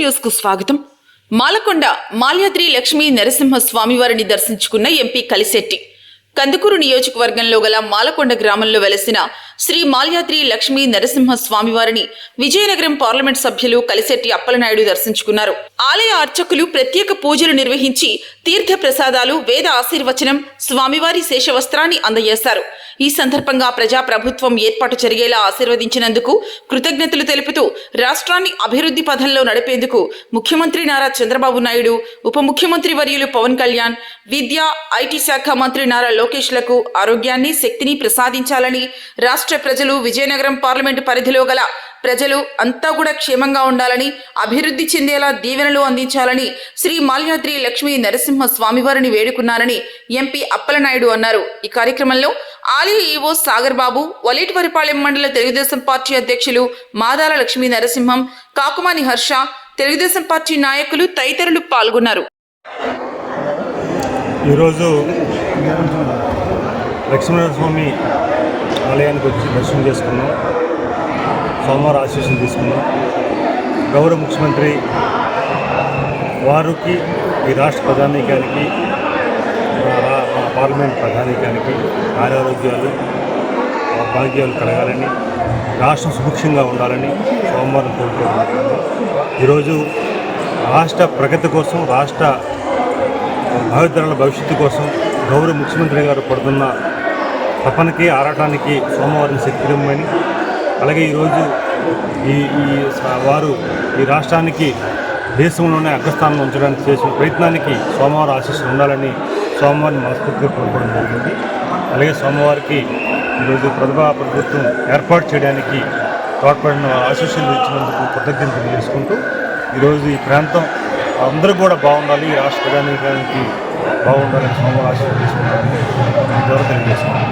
News కు స్వాగతం. మాలకొండ మాల్యాద్రి లక్ష్మీ నరసింహ స్వామివారిని దర్శించుకున్న ఎంపీ కలిశెట్టి. కందుకూరు నియోజకవర్గంలో గల మాలకొండ గ్రామంలో వెలసిన శ్రీ మాల్యాద్రి లక్ష్మీ నరసింహ స్వామివారిని విజయనగరం పార్లమెంట్ సభ్యులు కలిశెట్టి అప్పలనాయుడు దర్శించుకున్నారు. ఆలయ అర్చకులు ప్రత్యేక పూజలు నిర్వహించి తీర్థ ప్రసాదాలు, వేద ఆశీర్వచనం, స్వామివారి శేషవస్త్రాన్ని అందజేశారు. ఈ సందర్భంగా ప్రజాప్రభుత్వం ఏర్పాటు జరిగేలా ఆశీర్వదించినందుకు కృతజ్ఞతలు తెలుపుతూ రాష్ట్రాన్ని అభివృద్ధి పథంలో నడిపేందుకు ముఖ్యమంత్రి నారా చంద్రబాబు నాయుడు, ఉప ముఖ్యమంత్రి వర్యులు పవన్ కళ్యాణ్, విద్యా, ఐటీ శాఖ మంత్రి నారా లోకేష్లకు ఆరోగ్యాన్ని, శక్తిని ప్రసాదించాలని, రాష్ట్ర ప్రజలు, విజయనగరం పార్లమెంటు పరిధిలో గల ప్రజలు అంతా కూడా క్షేమంగా ఉండాలని, అభివృద్ధి చెందేలా దీవెనలు అందించాలని శ్రీ మాల్యాద్రి లక్ష్మీ నరసింహ స్వామివారిని వేడుకున్నారని ఎంపీ అప్పలనాయుడు అన్నారు. ఈ కార్యక్రమంలో ఆలయ ఈవో సాగర్ బాబు, వలేటివరిపాలెం మండల తెలుగుదేశం పార్టీ అధ్యక్షులు మాదాల లక్ష్మీ నరసింహం, కాకుమాని హర్ష, తెలుగుదేశం పార్టీ నాయకులు తదితరులు పాల్గొన్నారు. ఈరోజు లక్ష్మీనరస్వామి ఆలయానికి వచ్చి దర్శనం చేసుకున్నాం. సోమవారం ఆశీస్సులు తీసుకున్నాం. గౌరవ ముఖ్యమంత్రి వారికి, ఈ రాష్ట్ర ప్రధానికానికి, పార్లమెంట్ ప్రధానికానికి ఆరోగ్యాలు, భాగ్యాలు కలగాలని, రాష్ట్రం సుభిక్షంగా ఉండాలని సోమవారం కోరుకుంటున్నాను. ఈరోజు రాష్ట్ర ప్రగతి కోసం, రాష్ట్ర భావితరాల భవిష్యత్తు కోసం గౌరవ ముఖ్యమంత్రి గారు పడుతున్న తపనకి, ఆరాటానికి సోమవారం శక్తిమని, అలాగే ఈరోజు వారు ఈ రాష్ట్రానికి దేశంలోనే అగ్రస్థానంలో ఉంచడానికి చేసిన ప్రయత్నానికి సోమవారం ఆశీస్సులు ఉండాలని సోమవారం మనస్ఫూర్తిగా కోరుకోవడం జరిగింది. అలాగే సోమవారికి ఈరోజు ప్రభుత్వం ఏర్పాటు చేయడానికి తోడ్పడిన ఆశీస్సులు ఇచ్చినందుకు కృతజ్ఞతలు తెలియజేసుకుంటూ, ఈరోజు ఈ ప్రాంతం అందరూ కూడా బాగుండాలి, ఈ రాష్ట్ర ప్రధానికి బాగుండాలని సోమవారం ఆశీస్సులు తీసుకుంటామని ద్వారా తెలియజేసుకుంటాం.